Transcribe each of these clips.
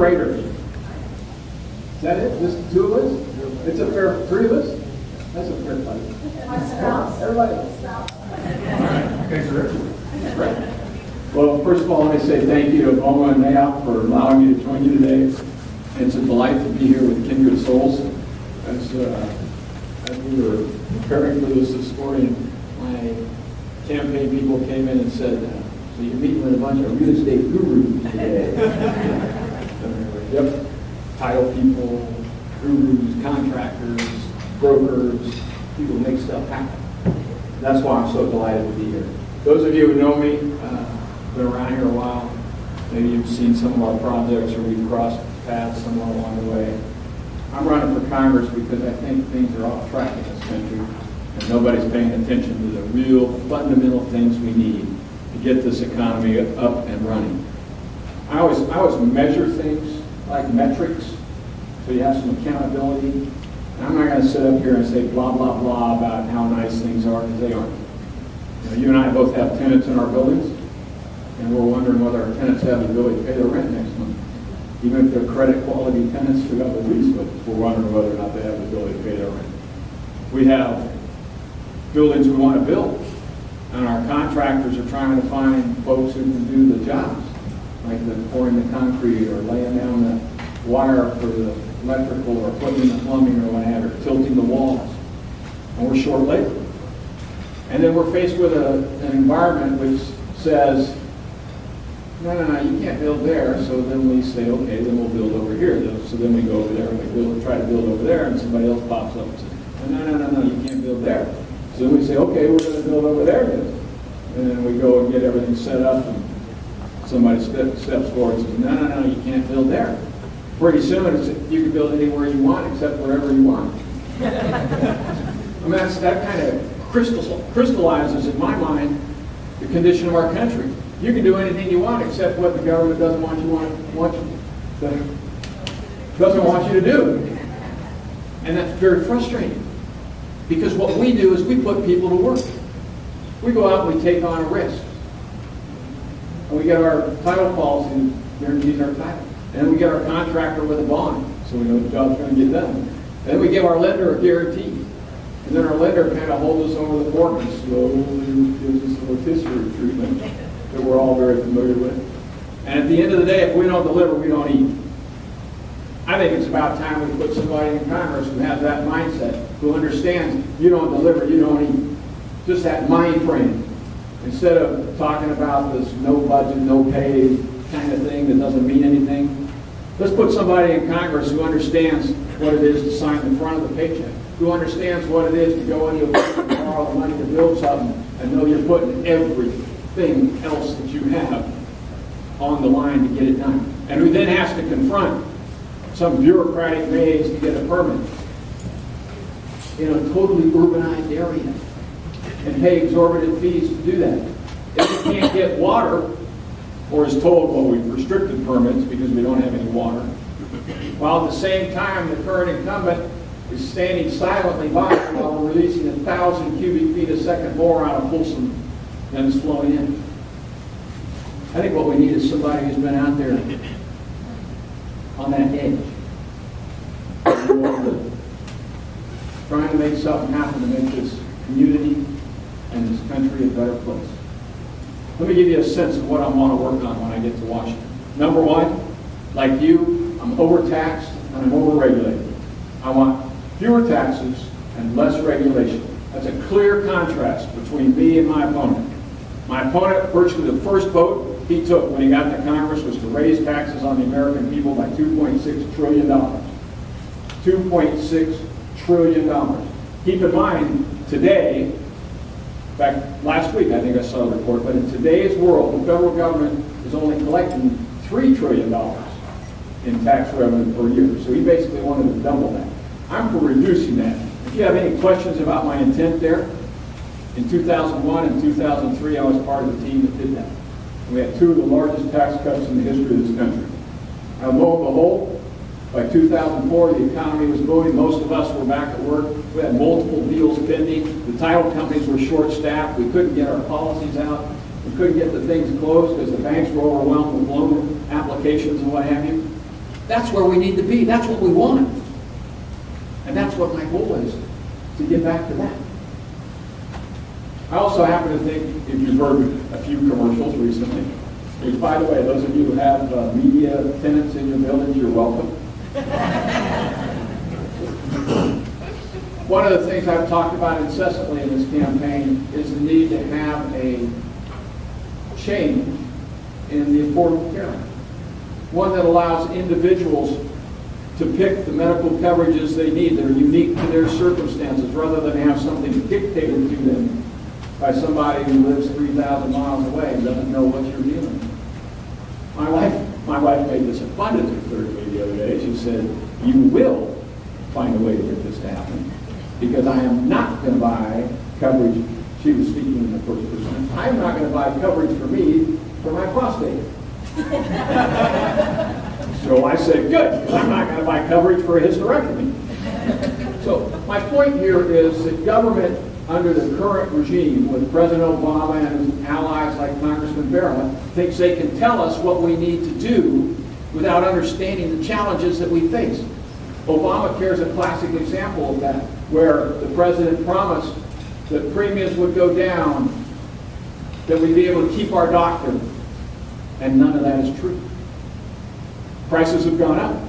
rate or fee? Is that it? Just two of us? It's a fair, three of us? That's a fair fight. Everybody else. Okay, terrific. Great. Well, first of all, let me say thank you to BOMA and NAIOP for allowing me to join you today. It's a delight to be here with kindred souls. As we were preparing for this morning, my campaign people came in and said, so you're meeting with a bunch of real estate gurus today. Yep. Title people, gurus, contractors, brokers, people who make stuff happen. That's why I'm so delighted to be here. Those of you who know me, been around here a while, maybe you've seen some of our projects or we've crossed paths somewhere along the way. I'm running for Congress because I think things are off track in this country and nobody's paying attention to the real fundamental things we need to get this economy up and running. I always measure things like metrics, so you have some accountability. And I'm not going to sit up here and say blah, blah, blah about how nice things are, because they aren't. You and I both have tenants in our buildings, and we're wondering whether our tenants have the ability to pay their rent next month. Even if they're credit quality tenants who have a lease with us, we're wondering whether or not they have the ability to pay their rent. We have buildings we want to build, and our contractors are trying to find folks who can do the jobs, like pouring the concrete or laying down the wire for the electrical or putting in the plumbing or whatever, tilting the walls. And we're short labor. And then we're faced with an environment which says, no, you can't build there. So then we say, okay, then we'll build over here. So then we go over there and we try to build over there, and somebody else pops up and says, no, you can't build there. So then we say, okay, we're going to build over there then. And then we go and get everything set up, and somebody steps forward and says, no, you can't build there. Pretty soon you can build anywhere you want except wherever you want. I mean, that kind of crystallizes in my mind the condition of our country. You can do anything you want except what the government doesn't want you to do. And that's very frustrating. Because what we do is we put people to work. We go out and we take on a risk. And we get our title policy that guarantees our title. And we get our contractor with a bond, so we know the job's going to get done. Then we give our lender a guarantee. And then our lender kind of holds us over the fork and slowly gives us a rotisserie treatment that we're all very familiar with. And at the end of the day, if we don't deliver, we don't eat. I think it's about time we put somebody in Congress who has that mindset, who understands you don't deliver, you don't eat. Just that mind frame. Instead of talking about this no budget, no pay kind of thing that doesn't mean anything, let's put somebody in Congress who understands what it is to sign the front of the paycheck, who understands what it is to go into a bank and borrow the money to build something and know you're putting everything else that you have on the line to get it done. And who then has to confront some bureaucratic maze to get a permit in a totally urbanized area and pay exorbitant fees to do that. If you can't get water, or is told, well, we've restricted permits because we don't have any water, while at the same time the current incumbent is standing silently by while we're releasing 1,000 cubic feet a second more out of Folsom than is flowing in. I think what we need is somebody who's been out there on that edge, trying to make something happen to make this community and this country a better place. Let me give you a sense of what I want to work on when I get to Washington. Number one, like you, I'm overtaxed and I'm overregulated. I want fewer taxes and less regulation. That's a clear contrast between me and my opponent. My opponent, virtually the first vote he took when he got to Congress was to raise taxes on the American people by $2.6 trillion. $2.6 trillion. Keep in mind, today, in fact, last week I think I saw a report, but in today's world, the federal government is only collecting $3 trillion in tax revenue per year. So he basically wanted to double that. I'm for reducing that. If you have any questions about my intent there, in 2001 and 2003, I was part of the team that did that. We had two of the largest tax cuts in the history of this country. Now, lo and behold, by 2004, the economy was booming. Most of us were back at work. We had multiple deals pending. The title companies were short-staffed. We couldn't get our policies out. We couldn't get the things closed because the banks were overwhelmed with loan applications and what have you. That's where we need to be. That's what we want. And that's what my goal is, to get back to that. I also happen to think, if you've heard a few commercials recently, which, by the way, those of you who have media tenants in your buildings, you're welcome. One of the things I've talked about incessantly in this campaign is the need to have a change in the Affordable Care Act. One that allows individuals to pick the medical coverages they need that are unique to their circumstances, rather than have something dictated to them by somebody who lives 3,000 miles away and doesn't know what you're dealing with. My wife made this abundantly clear to me the other day. She said, "You will find a way to get this to happen, because I am not going to buy coverage." She was speaking in the first person. "I am not going to buy coverage for me for my prostate." So I said, good, because I'm not going to buy coverage for a hysterectomy. So my point here is that government, under the current regime, with President Obama and his allies like Congressman Barrett, thinks they can tell us what we need to do without understanding the challenges that we face. Obamacare is a classic example of that, where the president promised that premiums would go down, that we'd be able to keep our doctor, and none of that is true. Prices have gone up.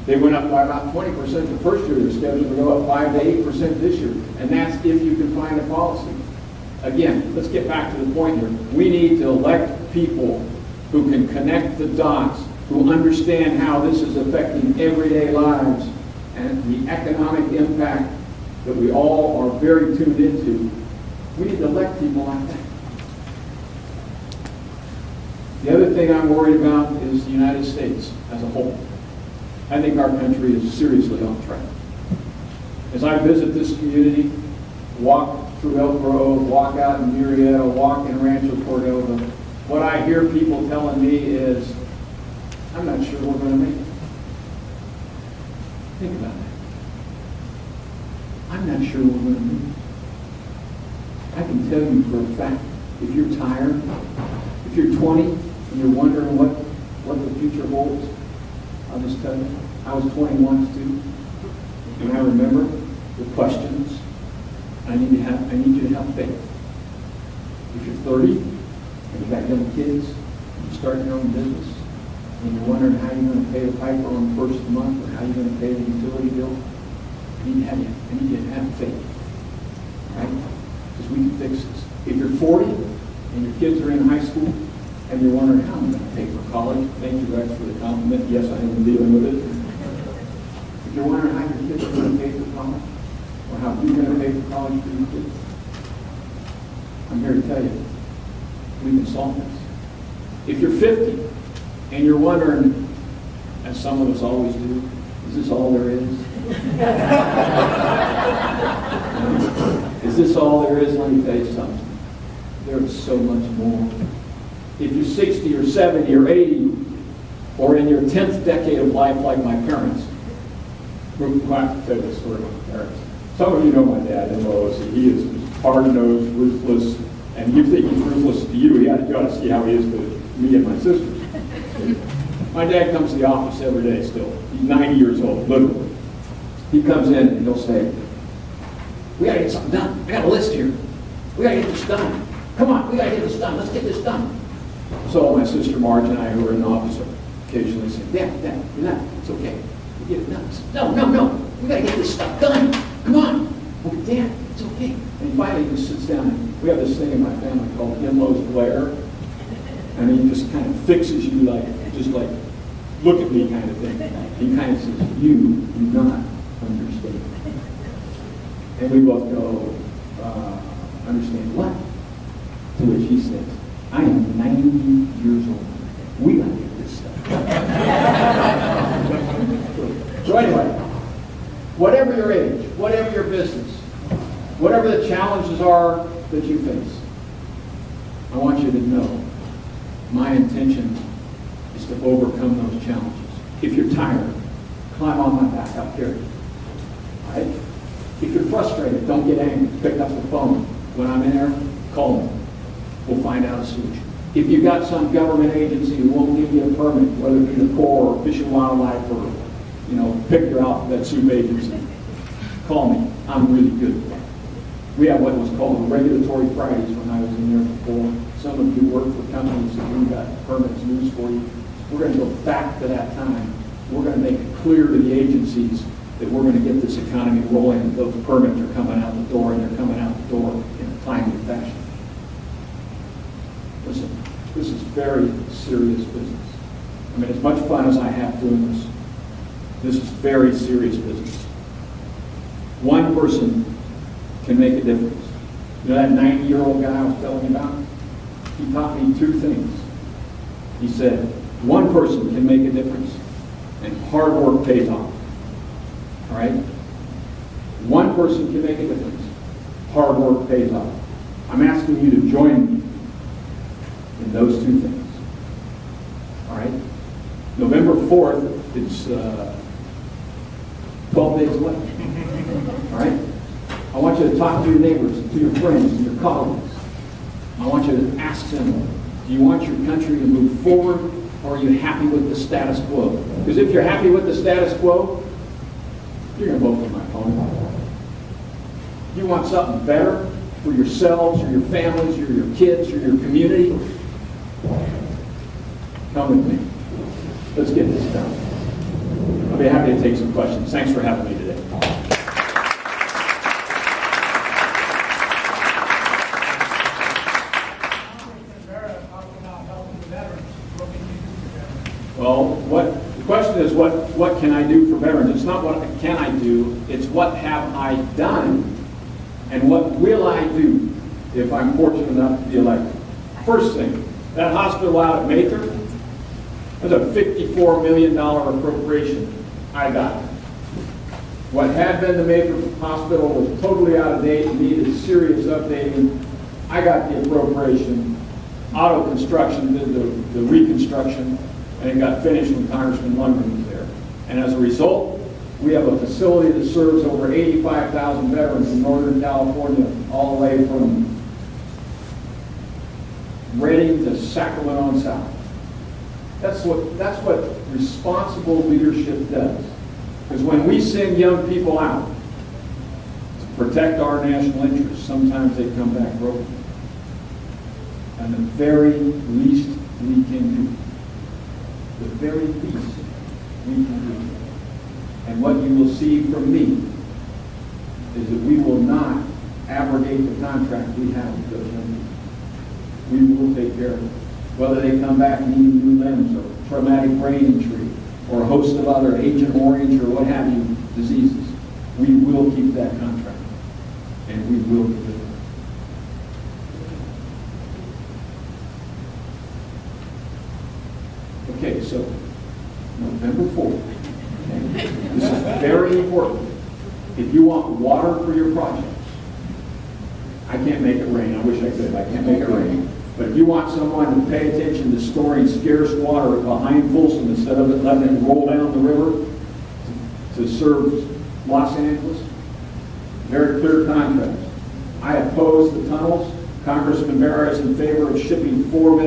They went up by about 20% the first year. They're scheduled to go up 5 to 8% this year. And that's if you can find a policy. Again, let's get back to the point here. We need to elect people who can connect the dots, who understand how this is affecting everyday lives and the economic impact that we all are very tuned into. We need to elect people like that. The other thing I'm worried about is the United States as a whole. I think our country is seriously off track. As I visit this community, walk through Elk Grove, walk out in Murrieta, walk in Rancho Cordova, what I hear people telling me is, I'm not sure we're going to make it. Think about that. I'm not sure we're going to make it. I can tell you for a fact, if you're tired, if you're 20, and you're wondering what the future holds, I'll just tell you, I was 21 too, and I remember the questions. I need you to have faith. If you're 30, and you've got young kids, and you're starting your own business, and you're wondering how you're going to pay the piper on the first of the month, or how you're going to pay the utility bill, I need you to have faith, right? Because we can fix this. If you're 40, and your kids are in high school, and you're wondering how I'm going to pay for college, thank you, Rex, for the compliment. Yes, I am dealing with it. If you're wondering how your kids are going to pay for college, or how you're going to pay for college for your kids, I'm here to tell you, we can solve this. If you're 50, and you're wondering, as some of us always do, is this all there is? Is this all there is? Let me tell you something. There is so much more. If you're 60 or 70 or 80, or in your 10th decade of life like my parents, I have to tell you the story of my parents. Some of you know my dad in Lois. He is hard-nosed, ruthless, and you think he's ruthless to you. You ought to see how he is to me and my sisters. My dad comes to the office every day still. He's 90 years old, literally. He comes in and he'll say, we got to get something done. I got a list here. We got to get this done. Come on, we got to get this done. Let's get this done. So my sister Marge and I, who are in the office, occasionally say, Dad, you're not. It's okay. We get it done. No. We got to get this stuff done. Come on. Oh, Dad, it's okay. And finally he just sits down. And we have this thing in my family called in-laws glare. And he just kind of fixes you like, look at me kind of thing. He kind of says, you do not understand. And we both go, understand what? To which he says, I am 90 years old. We gotta get this stuff. So anyway, whatever your age, whatever your business, whatever the challenges are that you face, I want you to know my intention is to overcome those challenges. If you're tired, climb on my back, I'll carry you. All right? If you're frustrated, don't get angry. Pick up the phone. When I'm in there, call me. We'll find out a solution. If you've got some government agency who won't give you a permit, whether it be the Corps or Fish and Wildlife or, pick your alphabet soup agency, call me. I'm really good at that. We have what was called Regulatory Fridays when I was in there before. Some of you work for companies that we've got permits news for you. We're going to go back to that time. We're going to make it clear to the agencies that we're going to get this economy rolling, and those permits are coming out the door, and they're coming out the door in a timely fashion. Listen, this is very serious business. I mean, as much fun as I have doing this, this is very serious business. One person can make a difference. You know that 90-year-old guy I was telling you about? He taught me two things. He said, one person can make a difference, and hard work pays off. All right? One person can make a difference. Hard work pays off. I'm asking you to join me in those two things. All right? November 4th is 12 days away. All right? I want you to talk to your neighbors, to your friends, and your colleagues. I want you to ask them, do you want your country to move forward, or are you happy with the status quo? Because if you're happy with the status quo, you're going to vote for my opponent. If you want something better for yourselves, or your families, or your kids, or your community, come with me. Let's get this done. I'll be happy to take some questions. Thanks for having me today. Well, the question is what can I do for veterans? It's not what can I do, it's what have I done, and what will I do if I'm fortunate enough to be elected. First thing, that hospital out at Mather, that's a $54 million appropriation I got. What had been the Mather Hospital was totally out of date and needed serious updating. I got the appropriation. Auto Construction did the reconstruction, and it got finished when Congressman Lundgren was there. And as a result, we have a facility that serves over 85,000 veterans in Northern California, all the way from Redding to Sacramento and South. That's what responsible leadership does. Because when we send young people out to protect our national interests, sometimes they come back broken. And the very least we can do, the very least we can do. And what you will see from me is that we will not abrogate the contract we have with those young people. We will take care of it. Whether they come back needing new limbs or traumatic brain injury or a host of other Agent Orange or what have you diseases, we will keep that contract. And we will deliver. Okay, so November 4th. Okay. This is very important. If you want water for your projects, I can't make it rain. I wish I could. I can't make it rain. But if you want someone to pay attention to storing scarce water behind Folsom instead of letting it roll down the river to serve Los Angeles, very clear contrast. I oppose the tunnels. Congressman Barra is in favor of shipping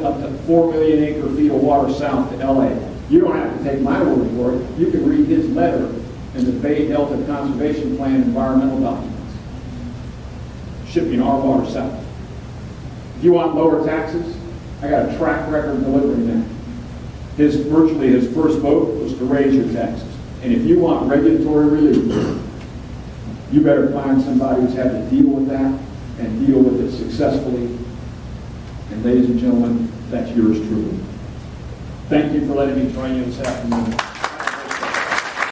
up to 4 million acre feet of water south to LA. You don't have to take my word for it. You can read his letter in the Bay Delta Conservation Plan environmental documents. Shipping our water south. If you want lower taxes, I got a track record delivering that. Virtually his first vote was to raise your taxes. And if you want regulatory relief, you better find somebody who's had to deal with that and deal with it successfully. And ladies and gentlemen, that's yours truly. Thank you for letting me join you this afternoon.